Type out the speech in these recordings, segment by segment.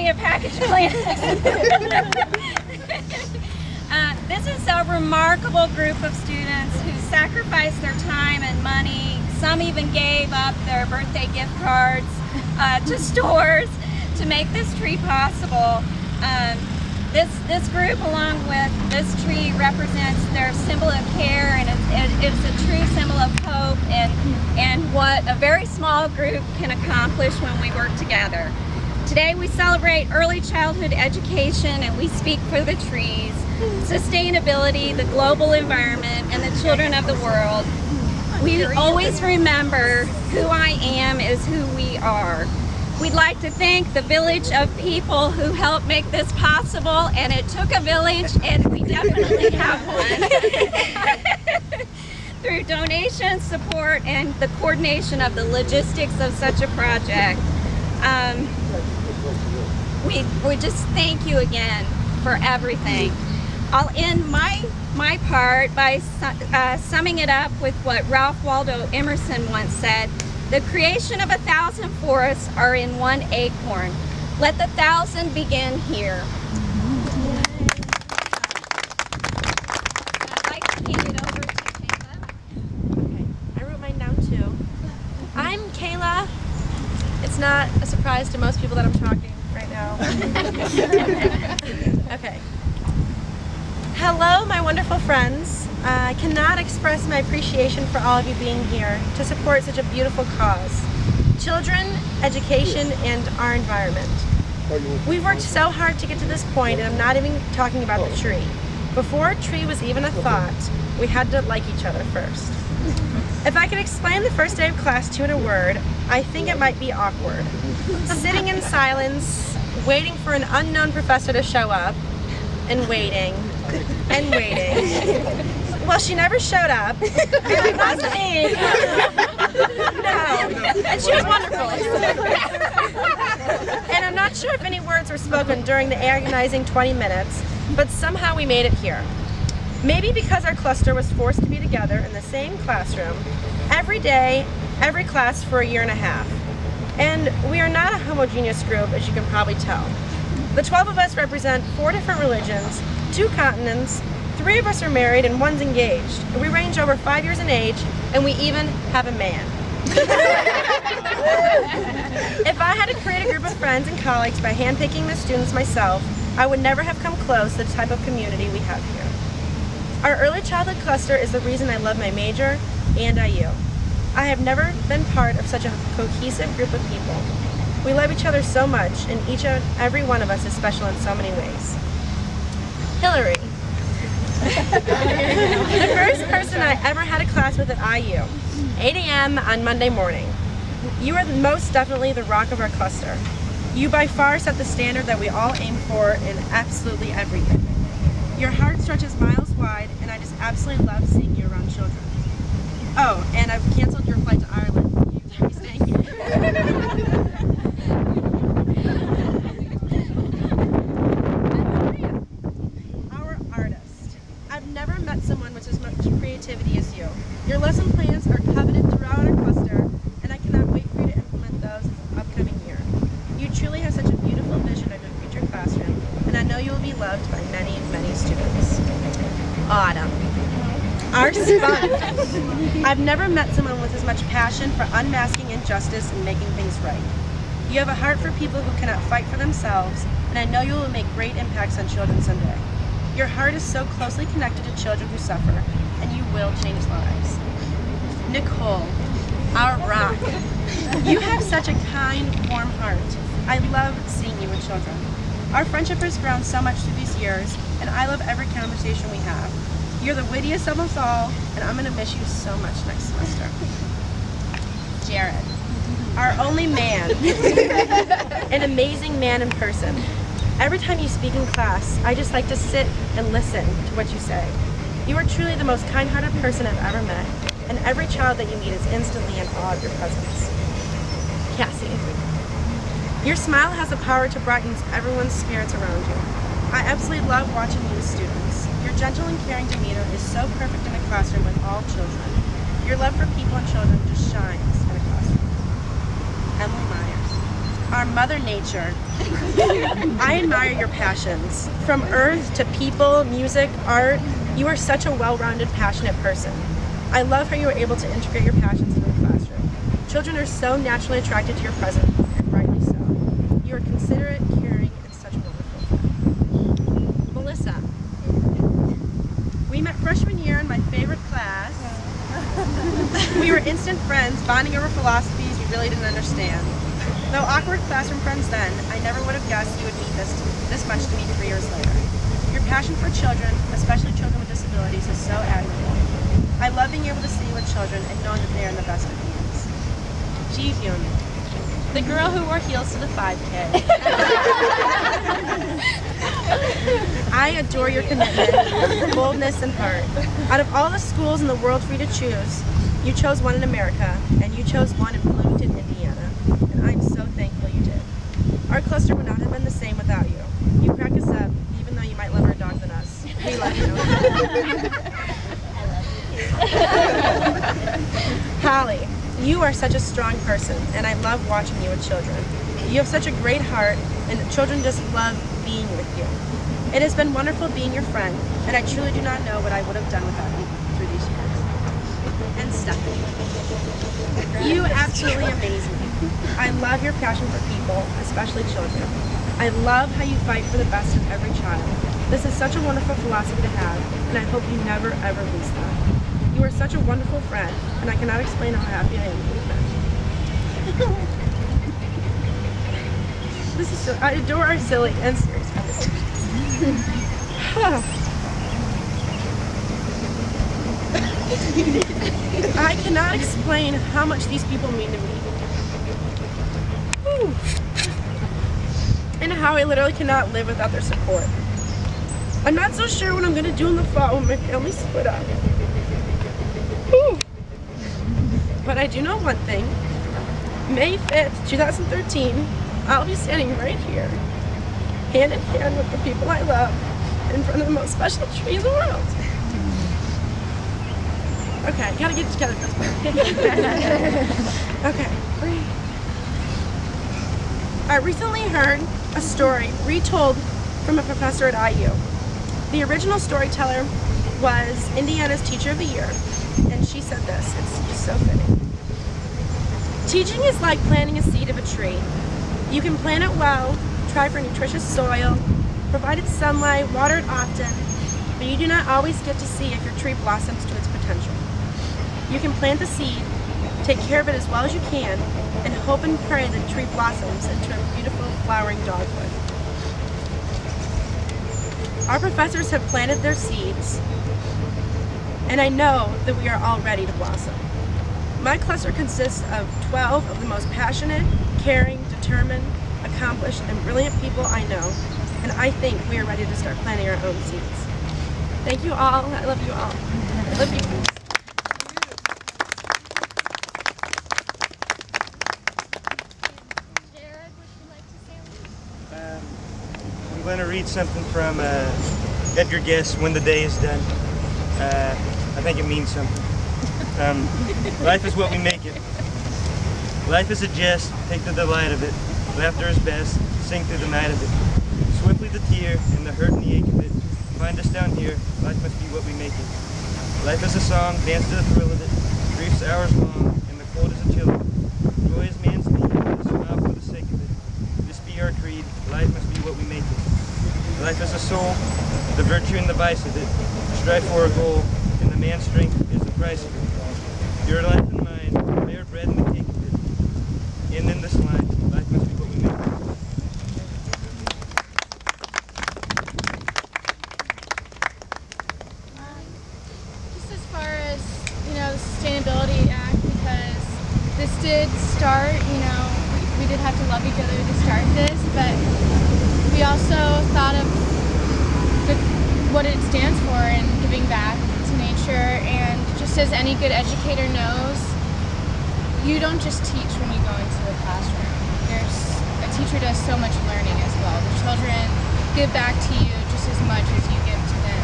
me a package of Kleenex. This is a remarkable group of students who sacrificed their time and money. Some even gave up their birthday gift cards to stores to make this tree possible. This group, along with this tree, represents their symbol of care, and it's a true symbol of hope and what a very small group can accomplish when we work together. Today we celebrate early childhood education, and we speak for the trees, sustainability, the global environment, and the children of the world. We always remember who I am is who we are. We'd like to thank the village of people who helped make this possible, and it took a village, and we definitely have one. Through donations, support, and the coordination of the logistics of such a project. We just thank you again for everything. I'll end my part by summing it up with what Ralph Waldo Emerson once said: the creation of 1,000 forests are in one acorn. Let the 1,000 begin here. I'd like to hand it over to Kayla. Okay, I wrote mine down too. I'm Kayla. It's not a surprise to most people that I'm talking right now. Okay. Hello, my wonderful friends. I cannot express my appreciation for all of you being here to support such a beautiful cause: children, education, and our environment. We've worked so hard to get to this point, and I'm not even talking about the tree. Before a tree was even a thought, we had to like each other first. If I could explain the first day of class 2 in a word, I think it might be awkward. Sitting in silence, waiting for an unknown professor to show up, and waiting, and waiting. Well, she never showed up. It wasn't me. No. And she was wonderful. And I'm not sure if any words were spoken during the agonizing 20 minutes, but somehow we made it here. Maybe because our cluster was forced to be together in the same classroom every day, every class for a year and a half. And we are not a homogeneous group, as you can probably tell. The 12 of us represent 4 different religions, 2 continents, 3 of us are married and 1's engaged. We range over 5 years in age, and we even have a man. If I had to create a group of friends and colleagues by handpicking the students myself, I would never have come close to the type of community we have here. Our early childhood cluster is the reason I love my major and IU. I have never been part of such a cohesive group of people. We love each other so much, and each and every one of us is special in so many ways. Hillary. The first person I ever had a class with at IU, 8 a.m. on Monday morning. You are most definitely the rock of our cluster. You by far set the standard that we all aim for in absolutely everything. Your heart stretches miles wide, and I just absolutely love seeing you around children. Oh, and I've canceled your flight to Ireland. You can't be staying here. Our artist. I've never met someone with as much creativity as you. Your lesson plans are coveted throughout our cluster, and I cannot wait for you to implement those in the upcoming year. You truly have such a beautiful vision of your future classroom, and I know you will be loved by many, many students. Autumn. Our sponge. I've never met someone with as much passion for unmasking injustice and making things right. You have a heart for people who cannot fight for themselves, and I know you will make great impacts on children someday. Your heart is so closely connected to children who suffer, and you will change lives. Nicole, our rock. You have such a kind, warm heart. I love seeing you with children. Our friendship has grown so much through these years, and I love every conversation we have. You're the wittiest of us all, and I'm going to miss you so much next semester. Jared, our only man, an amazing man in person. Every time you speak in class, I just like to sit and listen to what you say. You are truly the most kind-hearted person I've ever met, and every child that you meet is instantly in awe of your presence. Cassie, your smile has the power to brighten everyone's spirits around you. I absolutely love watching you with students. Your gentle and caring demeanor is so perfect in a classroom with all children. Your love for people and children just shines in a classroom. Emily Myers. are Mother Nature. I admire your passions. From earth to people, music, art, you are such a well-rounded, passionate person. I love how you are able to integrate your passions into the classroom. Children are so naturally attracted to your presence, and rightly so. You are considerate, caring, and such a wonderful friend. Melissa. We met freshman year in my favorite class. We were instant friends, bonding over philosophies we really didn't understand. Though awkward classroom friends then, I never would have guessed you would meet this much to me 3 years later. Your passion for children, especially children with disabilities, is so admirable. I love being able to see you with children and knowing that they are in the best of hands. Ji Hyun, the girl who wore heels to the 5K. I adore your commitment, boldness, and heart. Out of all the schools in the world for you to choose, you chose one in America, and you chose one in Bloomington, Indiana. And I'm so thankful you did. Our cluster would not have been the same without you. You crack us up, even though you might love our dog than us. We love you. Holly, you are such a strong person, and I love watching you with children. You have such a great heart, and the children just love being with you. It has been wonderful being your friend, and I truly do not know what I would have done without you through these years. And Stephanie, you absolutely amaze me. I love your passion for people, especially children. I love how you fight for the best of every child. This is such a wonderful philosophy to have, and I hope you never ever lose that. You are such a wonderful friend, and I cannot explain how happy I am to be a friend. This is so, I adore our silly and serious conversations. I cannot explain how much these people mean to me. Whew. And how I literally cannot live without their support. I'm not so sure what I'm going to do in the fall when my family split up. Whew. But I do know one thing. May 5th, 2013, I'll be standing right here, hand in hand with the people I love, in front of the most special tree in the world. Okay, gotta get it together first. Okay. I recently heard a story retold from a professor at IU. The original storyteller was Indiana's Teacher of the Year, and she said this, it's just so fitting. Teaching is like planting a seed of a tree. You can plant it well, try for nutritious soil, provide it sunlight, water it often, but you do not always get to see if your tree blossoms to its potential. You can plant the seed, take care of it as well as you can, and hope and pray that the tree blossoms into a beautiful flowering dogwood. Our professors have planted their seeds, and I know that we are all ready to blossom. My cluster consists of 12 of the most passionate, caring, determined, accomplished, and brilliant people I know, and I think we are ready to start planting our own seeds. Thank you all. I love you all. I love you. Jared, would you like to say I'm going to read something from Edgar Guess, When the Day is Done. I think it means something. Life is what we make it. Life is a jest, take the delight of it. Laughter is best, sing through the night of it. Swiftly the tear and the hurt and the ache of it. Find us down here, life must be what we make it. Life is a song, dance to the thrill of it. Grief's hours long, and the cold is a chill of it. Joy is man's need, a smile for the sake of it. This be our creed, life must be what we make it. Life is a soul, the virtue and the vice of it. Strive for a goal, and the man's strength is the price of it. Your life and mine, bare bread and the cake of it. And in this line, life must be what we make it. Just as far as, the Sustainability Act, because this did start, we did have to love each other to start this, but we also thought of what it stands for and giving back to nature, and just as any good educator knows, you don't just teach when you go into the classroom. A teacher does so much learning as well. The children give back to you just as much as you give to them,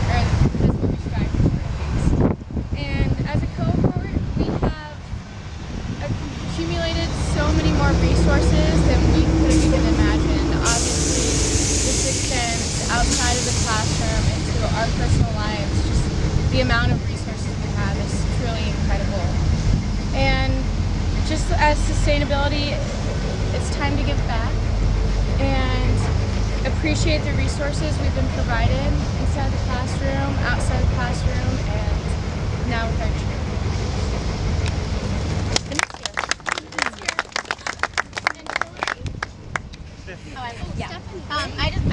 or that's what we strive for at least. And as a cohort, we have accumulated so many more resources than we our personal lives, just the amount of resources we have is truly incredible. And just as sustainability, it's time to give back and appreciate the resources we've been provided inside the classroom, outside the classroom, and now with our church.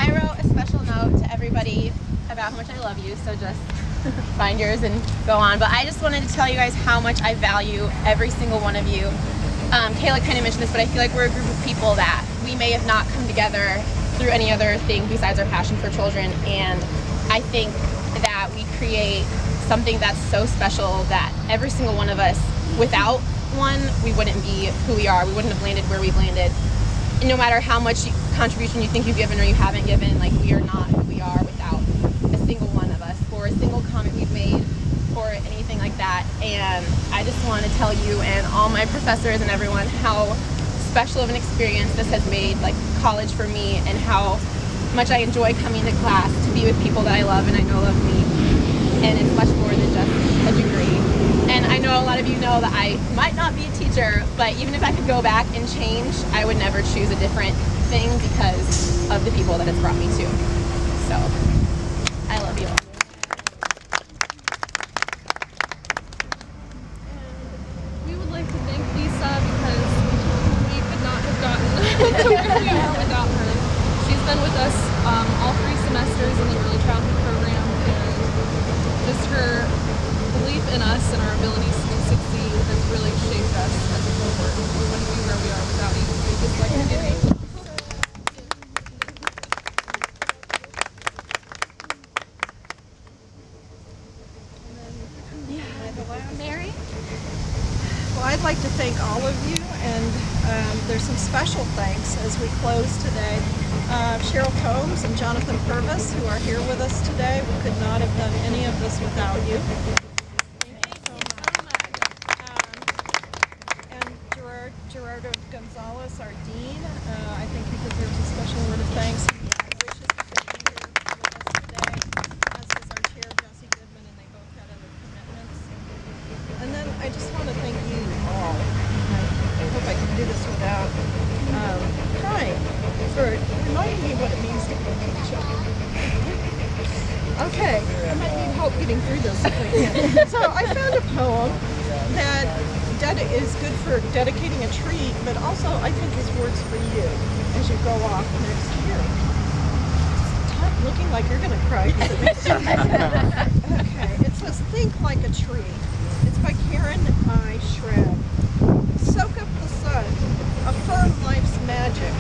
I wrote a special note to everybody about how much I love you, so just find yours and go on. But I just wanted to tell you guys how much I value every single one of you. Kayla kind of mentioned this, but I feel like we're a group of people that we may have not come together through any other thing besides our passion for children, and I think that we create something that's so special that every single one of us, without one, we wouldn't be who we are. We wouldn't have landed where we've landed. And no matter how much contribution you think you've given or you haven't given, like, we are not who we are without a single one of us, or a single comment we've made, or anything like that. And I just want to tell you and all my professors and everyone how special of an experience this has made, like, college for me, and how much I enjoy coming to class to be with people that I love and I know love me. And it's much more than just a degree. And I know a lot of you know that I might not be a teacher, but even if I could go back and change, I would never choose a different thing because of the people that it's brought me to. So, I love you all. We would like to thank Lisa because we could not have gotten to where we are without her. She's been with us all 3 semesters in the early childhood program, and just her belief in us and our abilities to succeed has really shaped us as a cohort. We wouldn't be where we are without you. We just like to give you. Mary? Well, I'd like to thank all of you, and there's some special thanks as we close today. Cheryl Combs and Jonathan Purvis, who are here with us today. We could not have done any of this without you. And Gerardo Gonzalez, our dean, I think he deserves a special word of thanks. He wishes he could be here with us today, as is our chair, Jesse Goodman, and they both had other commitments. And then I just want to thank you all. I hope I can do this without crying, for reminding me what it means to be a teacher. Okay, I might need help getting through this if I can. So I found a poem that is good for dedicating a tree, but also I think is words for you as you go off next year. Stop looking like you're going to cry because it makes you Okay, it says, "Think like a tree." It's by Karen I. Shred. Soak up the sun, affirm life's magic,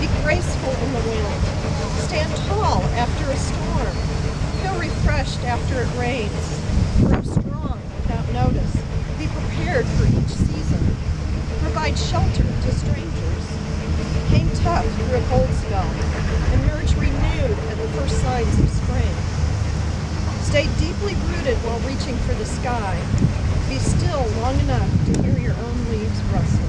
be graceful in the wind, stand tall after a storm, feel refreshed after it rains, grow strong without notice, be prepared for each season, provide shelter to strangers, hang tough through a cold spell, emerge renewed at the first signs of spring, stay deeply rooted while reaching for the sky, be still long enough to hear your own leaves rustle.